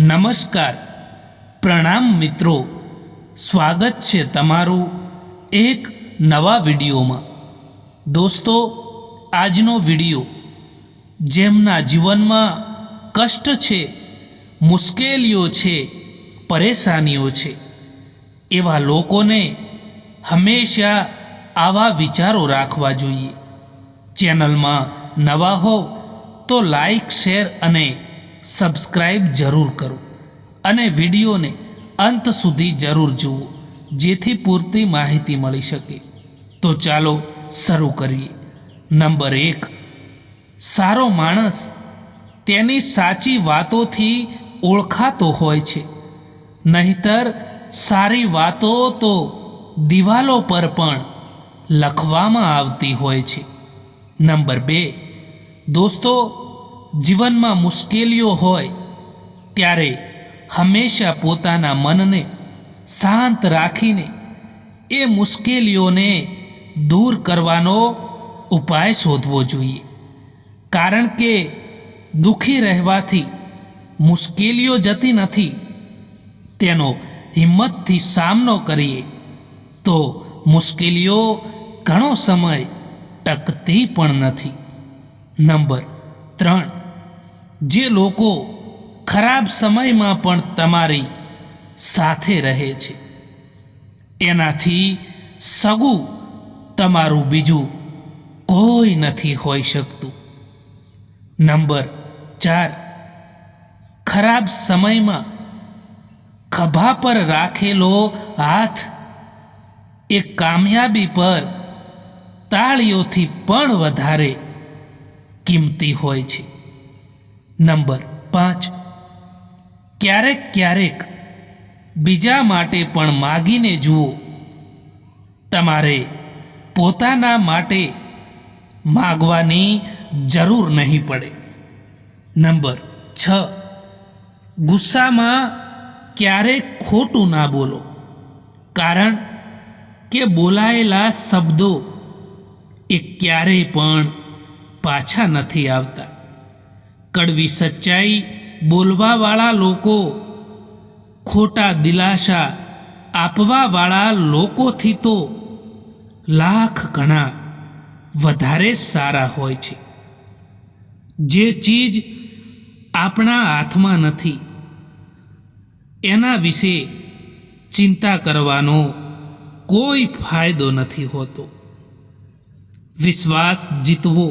નમસ્કાર, પ્રણામ મિત્રો, સ્વાગત છે તમારું એક નવા વિડીયોમાં। દોસ્તો, આજનો વિડીયો જેમના જીવનમાં કષ્ટ છે, મુશ્કેલીઓ છે, પરેશાનીઓ છે, એવા લોકોને હંમેશા આવા વિચારો રાખવા જોઈએ। ચેનલમાં નવા હો તો લાઈક, શેર અને સબસ્ક્રાઈબ જરૂર કરો અને વિડીયોને અંત સુધી જરૂર જુઓ, જેથી પૂરતી માહિતી મળી શકે। તો ચાલો શરૂ કરીએ। નંબર 1, સારો માણસ તેની સાચી વાતોથી ઓળખાતો હોય છે, નહીતર સારી વાતો તો દિવાલો પર પણ લખવામાં આવતી હોય છે। નંબર 2, દોસ્તો, જીવનમાં મુશ્કેલીઓ હોય ત્યારે હંમેશા પોતાના મનને શાંત રાખીને એ મુશ્કેલીઓને દૂર કરવાનો ઉપાય શોધવો જોઈએ, કારણ કે દુઃખી રહેવાથી મુશ્કેલીઓ જતી નથી। તેનો હિંમતથી સામનો કરીએ તો મુશ્કેલીઓ ઘણો સમય ટકતી પણ નથી। નંબર 3, જે લોકો ખરાબ સમયમાં પણ તમારી સાથે રહે છે, એનાથી સગું તમારું બીજું કોઈ નથી હોઈ શકતું। નંબર 4, ખરાબ સમયમાં ખભા પર રાખેલો હાથ એ કામયાબી પર તાળીઓથી પણ વધારે કિંમતી હોય છે। નંબર 5, ક્યારેક ક્યારેક બીજા માટે પણ માગીને જુઓ, તમારે પોતાના માટે માગવાની જરૂર નહીં પડે। નંબર 6, ગુસ્સામાં ક્યારેક ખોટું ના બોલો, કારણ કે બોલાયેલા શબ્દો એ ક્યારેય પણ પાછા નથી આવતા। કડવી સચ્ચાઈ બોલવાવાળા લોકો ખોટા દિલાસા આપવાવાળા લોકોથી તો લાખ ગણા વધારે સારા હોય છે। જે ચીજ આપણા હાથમાં નથી એના વિશે ચિંતા કરવાનો કોઈ ફાયદો નથી હોતો। વિશ્વાસ જીતવો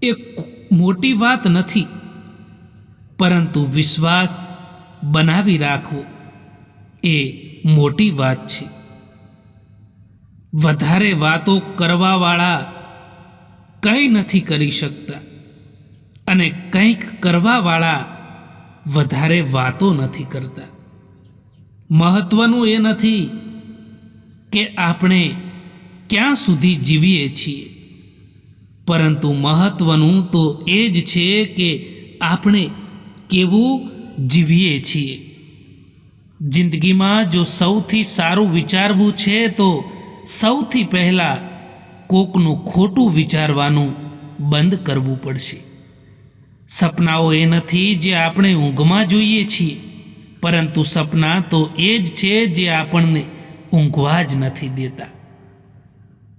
એ મોટી વાત નથી, પરંતુ વિશ્વાસ બનાવી રાખવો એ મોટી વાત છે। વધારે વાતો કરવાવાળા કંઈ નથી કરી શકતા, અને કંઈક કરવાવાળા વધારે વાતો નથી કરતા। મહત્વનું એ નથી કે આપણે ક્યાં સુધી જીવીએ છીએ, પરંતુ મહત્વનું તો એ જ છે કે આપણે કેવું જીવીએ છીએ। જિંદગીમાં જો સૌથી સારું વિચારવું છે તો સૌથી પહેલાં કોકનું ખોટું વિચારવાનું બંધ કરવું પડશે। સપનાઓ એ નથી જે આપણે ઊંઘમાં જોઈએ છીએ, પરંતુ સપના તો એ જ છે જે આપણને ઊંઘવા જ નથી દેતા।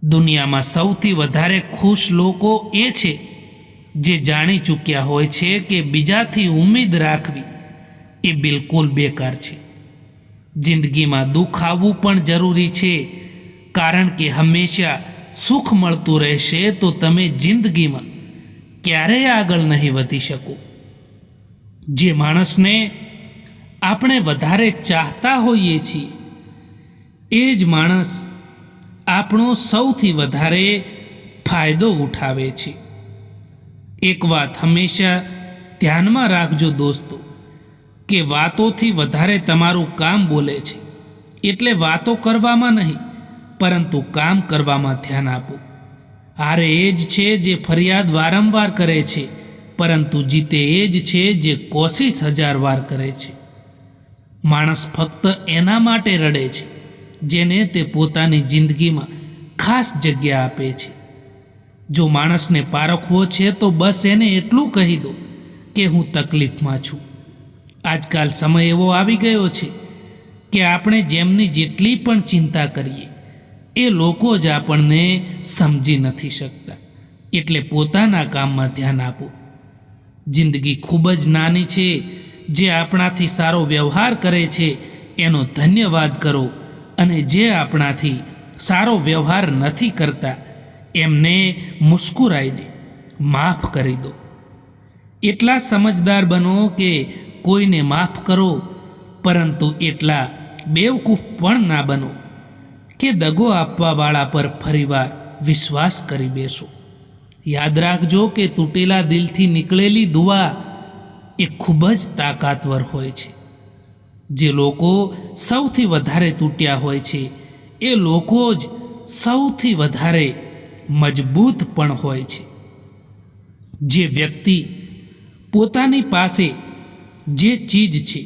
દુનિયામાં સૌથી વધારે ખુશ લોકો એ છે જે જાણી ચૂક્યા હોય છે કે બીજાથી ઉમ્મીદ રાખવી એ બિલકુલ બેકાર છે। જિંદગીમાં દુઃખ આવવું પણ જરૂરી છે, કારણ કે હંમેશા સુખ મળતું રહેશે તો તમે જિંદગીમાં ક્યારેય આગળ નહીં વધી શકો। જે માણસને આપણે વધારે ચાહતા હોઈએ છીએ એ જ માણસ આપણો સૌથી વધારે ફાયદો ઉઠાવે છે। એક વાત હંમેશા ધ્યાનમાં રાખજો દોસ્તો, કે વાતોથી વધારે તમારું કામ બોલે છે, એટલે વાતો કરવામાં નહીં, પરંતુ કામ કરવામાં ધ્યાન આપો। હારે એ જ છે જે ફરિયાદ વારંવાર કરે છે, પરંતુ જીતે એ જ છે જે કોશિશ 1000 વાર કરે છે। માણસ ફક્ત એના માટે રડે છે જેને તે પોતાની જિંદગીમાં ખાસ જગ્યા આપે છે। જો માણસને પારખવો છે તો બસ એને એટલું કહી દો કે હું તકલીફમાં છું, આજકાલ સમય એવો આવી ગયો છે કે આપણે જેમની જેટલી પણ ચિંતા કરીએ એ લોકો જ આપણને સમજી નથી શકતા. એટલે પોતાના કામમાં ધ્યાન આપો. જિંદગી ખૂબ જ નાની છે. જે આપણાથી સારો વ્યવહાર કરે છે એનો ધન્યવાદ કરો, અને જે આપણાથી સારો વ્યવહાર નથી કરતા એમને મુસ્કુરાઈને માફ કરી દો. એટલા સમજદાર બનો કે કોઈને માફ કરો, પરંતુ એટલા બેવકૂફ પણ ના બનો કે દગો આપવાવાળા પર ફરીવાર વિશ્વાસ કરી બેસો. યાદ રાખજો કે તૂટેલા દિલથી નીકળેલી દુઆ એ ખૂબ જ તાકાતવર હોય છે. જે લોકો સૌથી વધારે તૂટ્યા હોય છે એ લોકો જ સૌથી વધારે મજબૂત પણ હોય છે. જે વ્યક્તિ પોતાની પાસે જે ચીજ છે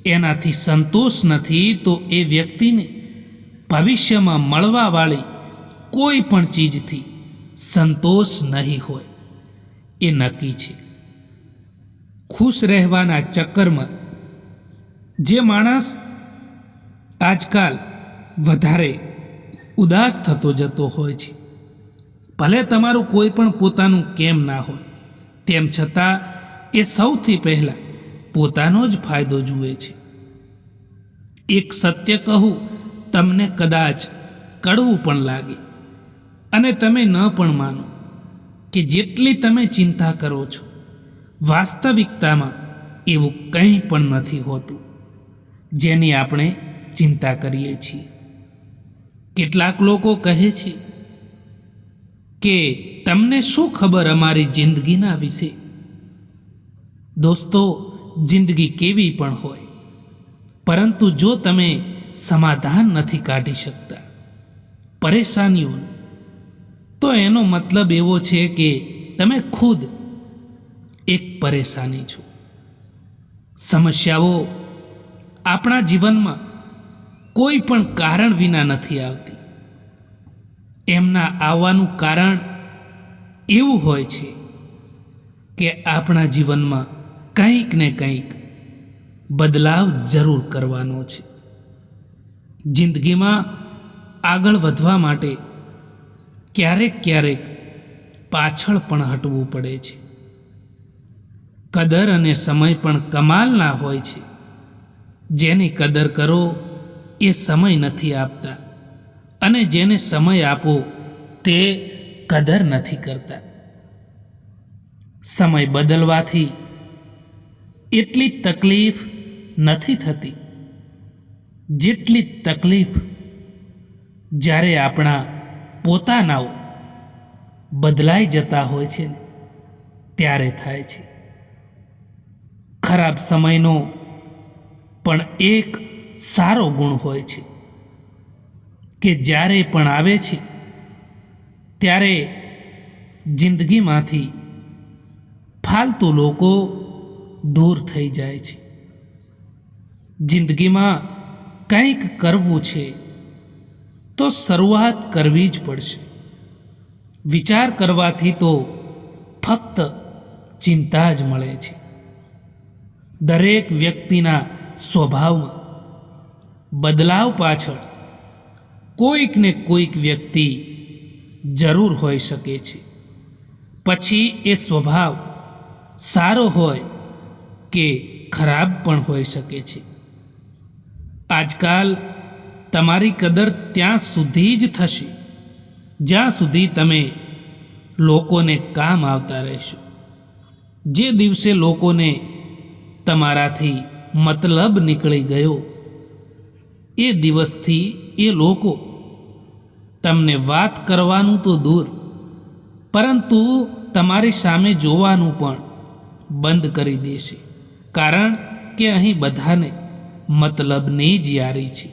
એનાથી સંતોષ નથી, તો એ વ્યક્તિને ભવિષ્યમાં મળવાવાળી કોઈ પણ ચીજથી સંતોષ નહીં હોય, એ નક્કી છે. ખુશ રહેવાના ચક્કરમાં જે માણસ આજકાલ વધારે ઉદાસ થતો જતો હોય છે, ભલે તમારું કોઈ પણ પોતાનું કેમ ના હોય, તેમ છતાં એ સૌથી પહેલાં પોતાનો જ ફાયદો જુએ છે. એક સત્ય કહું, તમને કદાચ કડવું પણ લાગે અને તમે ન પણ માનો કે જેટલી તમે ચિંતા કરો છો વાસ્તવિકતામાં એવું કંઈ પણ નથી હોતું જેની આપણે ચિંતા કરીએ છીએ. કેટલાક લોકો કહે છે કે તમને શું ખબર અમારી જિંદગીના વિશે. દોસ્તો, જિંદગી કેવી પણ હોય, પરંતુ જો તમે સમાધાન નથી કાઢી શકતા પરેશાનીઓનું, તો એનો મતલબ એવો છે કે તમે ખુદ એક પરેશાની છો. સમસ્યાઓ આપણા જીવનમાં કોઈ પણ કારણ વિના નથી આવતી. એમના આવવાનું કારણ એવું હોય છે કે આપણા જીવનમાં કંઈક ને કંઈક બદલાવ જરૂર કરવાનો છે. જિંદગીમાં આગળ વધવા માટે ક્યારેક ક્યારેક પાછળ પણ હટવું પડે છે. કદર અને સમય પણ કમાલના હોય છે. જેની કદર કરો એ સમય નથી આપતા, અને જેને સમય આપો તે કદર નથી કરતા. સમય બદલવાથી એટલી તકલીફ નથી થતી જેટલી તકલીફ જ્યારે આપણા પોતાનાઓ બદલાઈ જતા હોય છે ને ત્યારે થાય છે. ખરાબ સમયનો પણ એક સારો ગુણ હોય છે કે જ્યારે પણ આવે છે ત્યારે જિંદગીમાંથી ફાલતુ લોકો દૂર થઈ જાય છે. જિંદગીમાં કંઈક કરવું છે તો શરૂઆત કરવી જ પડશે. વિચાર કરવાથી તો ફક્ત ચિંતા જ મળે છે. દરેક વ્યક્તિના સ્વભાવમાં બદલાવ પાછળ કોઈક ને કોઈક વ્યક્તિ જરૂર હોઈ શકે છે. પછી એ સ્વભાવ સારો હોય કે ખરાબ પણ હોઈ શકે છે. આજકાલ તમારી કદર ત્યાં સુધી જ થશે જ્યાં સુધી તમે લોકોને કામ આવતા રહેશો. જે દિવસે લોકોને તમારાથી મતલબ નીકળી ગયો એ દિવસથી એ લોકો તમને વાત કરવાનું તો દૂર, પરંતુ તમારી સામે જોવાનું પણ બંધ કરી દેશે. કારણ કે અહીં બધાને મતલબની જ યારી છે.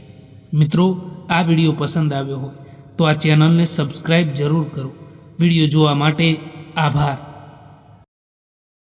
મિત્રો, આ વિડીયો પસંદ આવ્યો હોય તો આ ચેનલને સબસ્ક્રાઈબ જરૂર કરો. વિડીયો જોવા માટે આભાર.